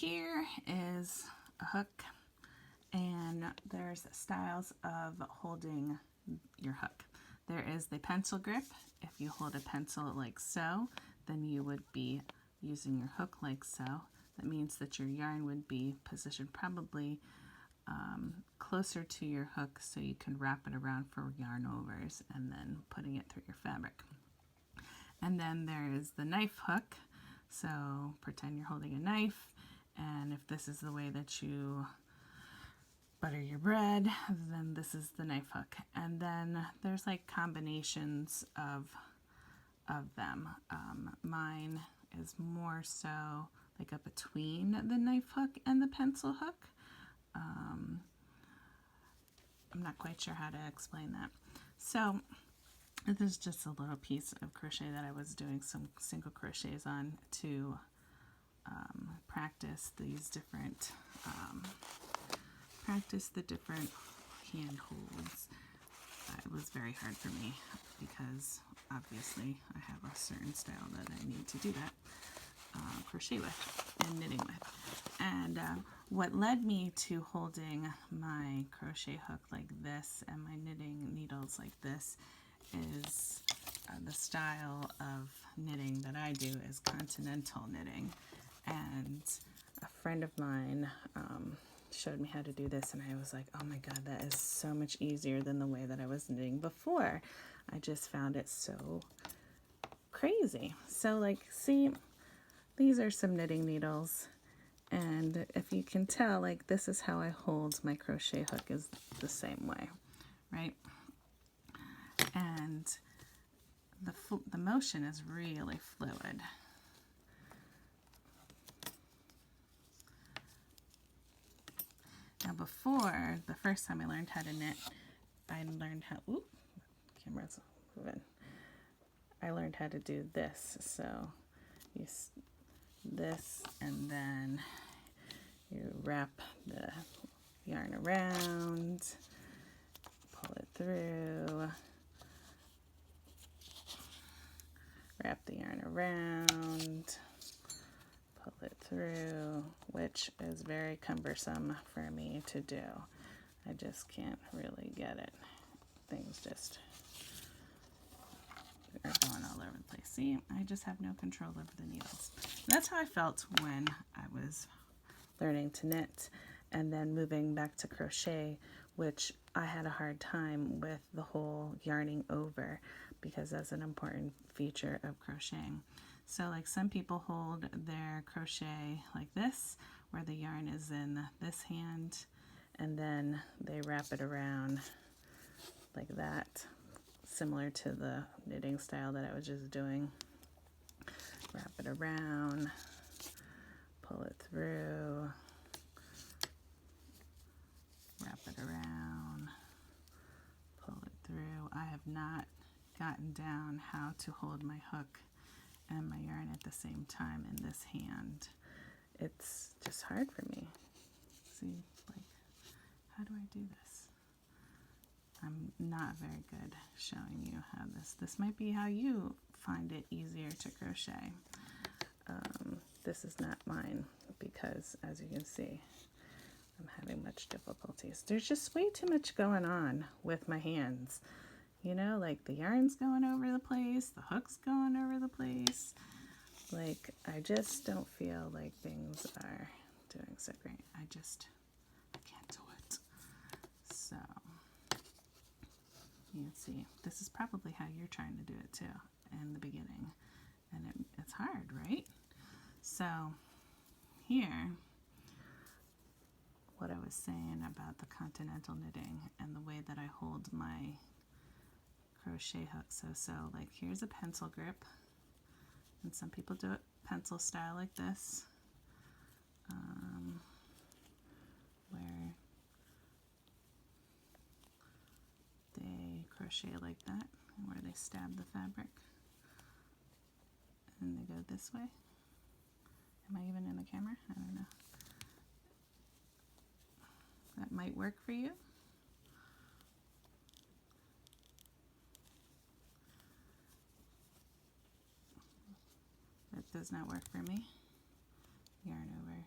here is a hook, and there's styles of holding your hook. There is the pencil grip. If you hold a pencil like so, then you would be using your hook like so. That means that your yarn would be positioned probably closer to your hook so you can wrap it around for yarn overs and then putting it through your fabric. And then there is the knife hook. So pretend you're holding a knife, and if this is the way that you butter your bread, then this is the knife hook. And then there's like combinations of them. Mine is more so like a between the knife hook and the pencil hook. I'm not quite sure how to explain that. So this is just a little piece of crochet that I was doing some single crochets on to practice these different, practice the different hand holds. It was very hard for me because obviously I have a certain style that I need to do that, crochet with and knitting with. And what led me to holding my crochet hook like this and my knitting needles like this is the style of knitting that I do is continental knitting. And a friend of mine showed me how to do this, and I was like, oh my god, that is so much easier than the way that I was knitting before. I just found it so crazy. So like, see, these are some knitting needles, and if you can tell, like, this is how I hold my crochet hook, is the same way, right? And the motion is really fluid. Now before, the first time I learned how to knit, I learned how, oop, camera's moving. I learned how to do this. So you this, and then you wrap the yarn around, pull it through, wrap the yarn around, pull it through, which is very cumbersome for me to do. I just can't really get it. Things just are going all over the place. See, I just have no control over the needles. And that's how I felt when I was learning to knit and then moving back to crochet, which I had a hard time with the whole yarning over because that's an important feature of crocheting. So like some people hold their crochet like this, where the yarn is in this hand, and then they wrap it around like that, similar to the knitting style that I was just doing. Wrap it around, pull it through, wrap it around, pull it through. I have not gotten down how to hold my hook and my yarn at the same time in this hand. It's just hard for me. See, like, how do I do this? I'm not very good showing you how this might be how you find it easier to crochet. This is not mine because, as you can see, I'm having much difficulties. There's just way too much going on with my hands. You know, like the yarn's going over the place, the hook's going over the place. Like, I just don't feel like things are doing so great. I can't do it. So, you can see, this is probably how you're trying to do it too in the beginning. And it's hard, right? So, here, what I was saying about the continental knitting and the way that I hold my crochet hook. So like here's a pencil grip, and some people do it pencil style like this, where they crochet like that, where they stab the fabric, and they go this way. Am I even in the camera? I don't know. That might work for you. That does not work for me. Yarn over,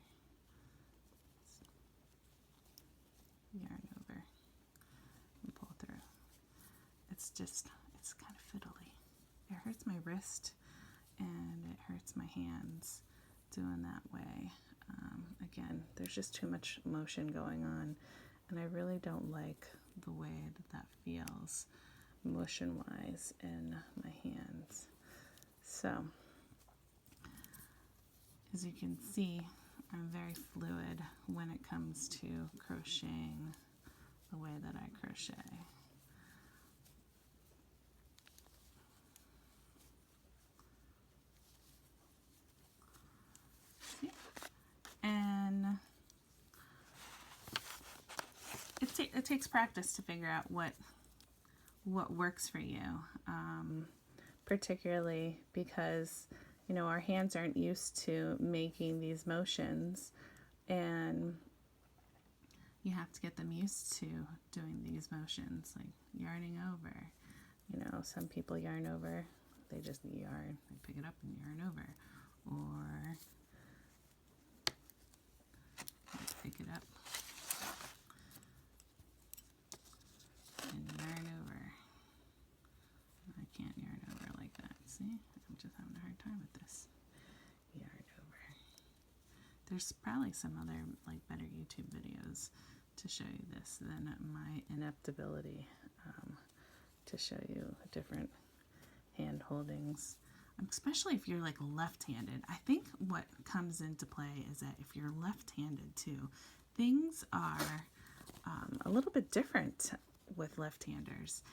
it's kind of fiddly. It hurts my wrist and it hurts my hands doing that way. Again, there's just too much motion going on, and I really don't like the way that feels motion-wise in my hands. So, as you can see, I'm very fluid when it comes to crocheting the way that I crochet. See? And it takes practice to figure out what works for you, particularly because our hands aren't used to making these motions, and you have to get them used to doing these motions, like yarning over. Some people yarn over, they just yarn, they pick it up and yarn over, or pick it up and yarn over. I can't yarn over like that. See? I'm just having a hard time with this. Yarn over. There's probably some other better YouTube videos to show you this than my inept ability to show you different hand holdings. Especially if you're left-handed. I think what comes into play is that if you're left-handed too, things are a little bit different with left-handers.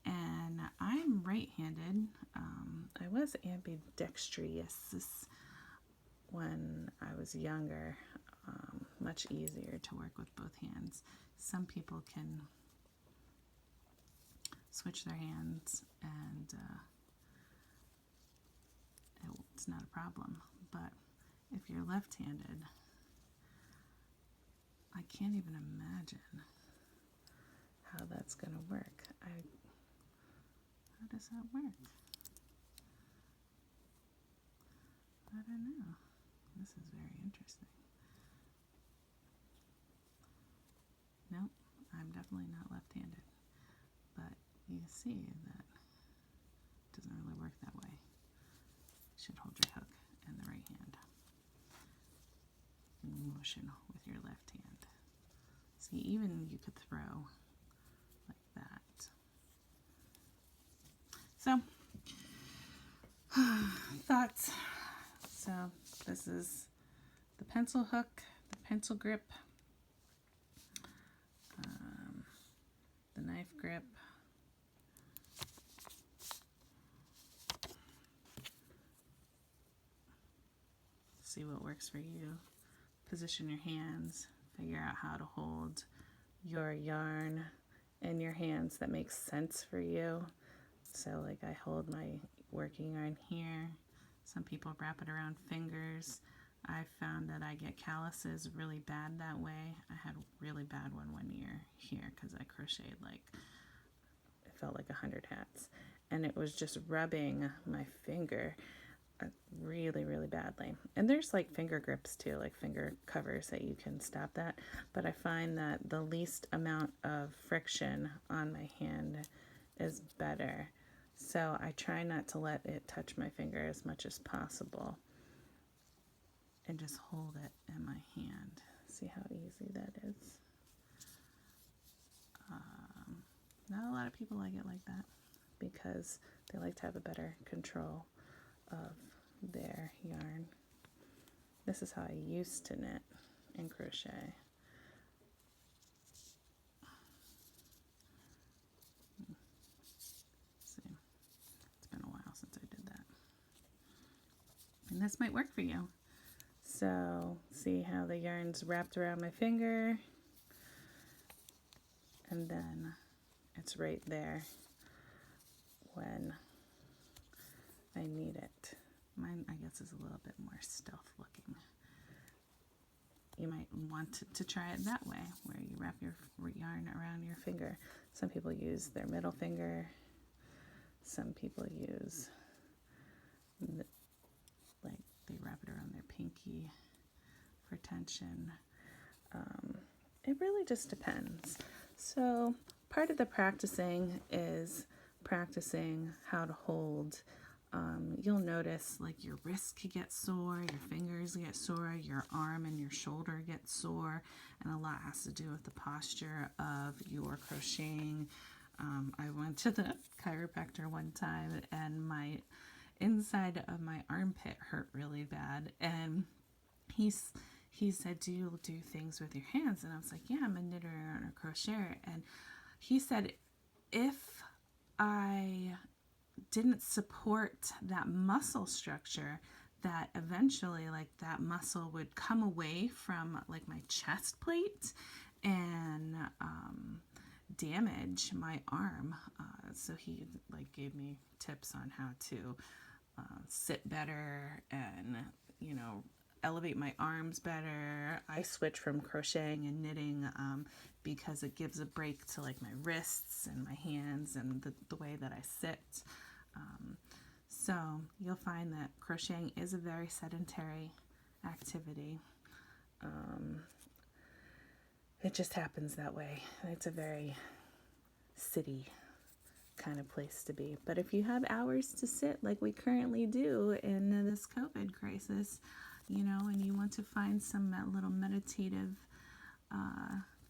And I'm right-handed. I was ambidextrous when I was younger. Much easier to work with both hands. Some people can switch their hands and it's not a problem. But if you're left-handed, I can't even imagine how that's going to work. How does that work? I don't know. This is very interesting. Nope, I'm definitely not left-handed. But you see that it doesn't really work that way. You should hold your hook in the right hand and motion with your left hand. See, even you could throw like that. So, thoughts. So, this is the pencil hook, the pencil grip, the knife grip, see what works for you. Position your hands, figure out how to hold your yarn in your hands that makes sense for you. So I hold my working yarn here. Some people wrap it around fingers. I found that I get calluses really bad that way. I had a really bad one year here because I crocheted it felt like 100 hats. And it was just rubbing my finger really, really badly. And there's finger grips too, finger covers that you can stop that. But I find that the least amount of friction on my hand is better. So I try not to let it touch my finger as much as possible and just hold it in my hand. See how easy that is? Not a lot of people like it like that because they like to have a better control of their yarn. This is how I used to knit and crochet. See, it's been a while since I did that. And this might work for you. So, see how the yarn's wrapped around my finger, and then it's right there when I need it. Mine, I guess, is a little bit more stealth looking. You might want to try it that way, where you wrap your yarn around your finger. Some people use their middle finger. Some people use, they wrap it around their pinky for tension. It really just depends. So part of the practicing is practicing how to hold, you'll notice like your wrist could get sore, your fingers get sore, your arm and your shoulder get sore, and a lot has to do with the posture of your crocheting. I went to the chiropractor one time and my inside of my armpit hurt really bad, and he said, do you do things with your hands? And I was like, yeah, I'm a knitter and a crocheter. And he said, if I didn't support that muscle structure, that eventually like that muscle would come away from like my chest plate and damage my arm. So he like gave me tips on how to sit better and, you know, elevate my arms better. I switch from crocheting and knitting because it gives a break to like my wrists and my hands and the way that I sit. So you'll find that crocheting is a very sedentary activity. It just happens that way. It's a very city kind of place to be. But if you have hours to sit like we currently do in this COVID crisis, you know, and you want to find some little meditative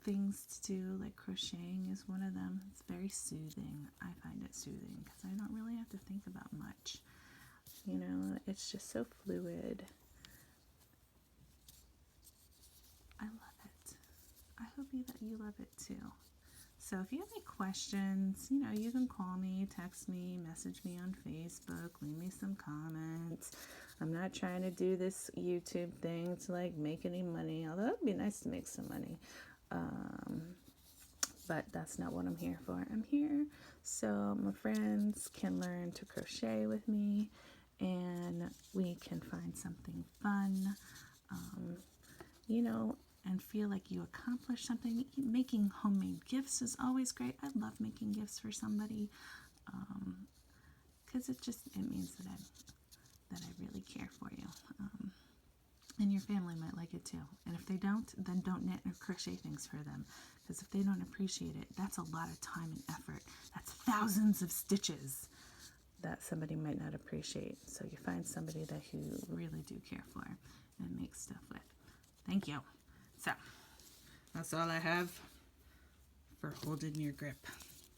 things to do, like crocheting is one of them. It's very soothing. I find it soothing because I don't really have to think about much. You know, it's just so fluid. I love it. I hope that you love it too. So if you have any questions, you know, you can call me, text me, message me on Facebook, leave me some comments. I'm not trying to do this YouTube thing to like make any money, although it'd be nice to make some money. But that's not what I'm here for. I'm here so my friends can learn to crochet with me and we can find something fun, you know, and feel like you accomplished something. Making homemade gifts is always great. I love making gifts for somebody because it means that I really care for you. And your family might like it too. And if they don't, then don't knit or crochet things for them. Because if they don't appreciate it, that's a lot of time and effort. That's thousands of stitches that somebody might not appreciate. So you find somebody that you really do care for and make stuff with. Thank you. So that's all I have for holding your grip.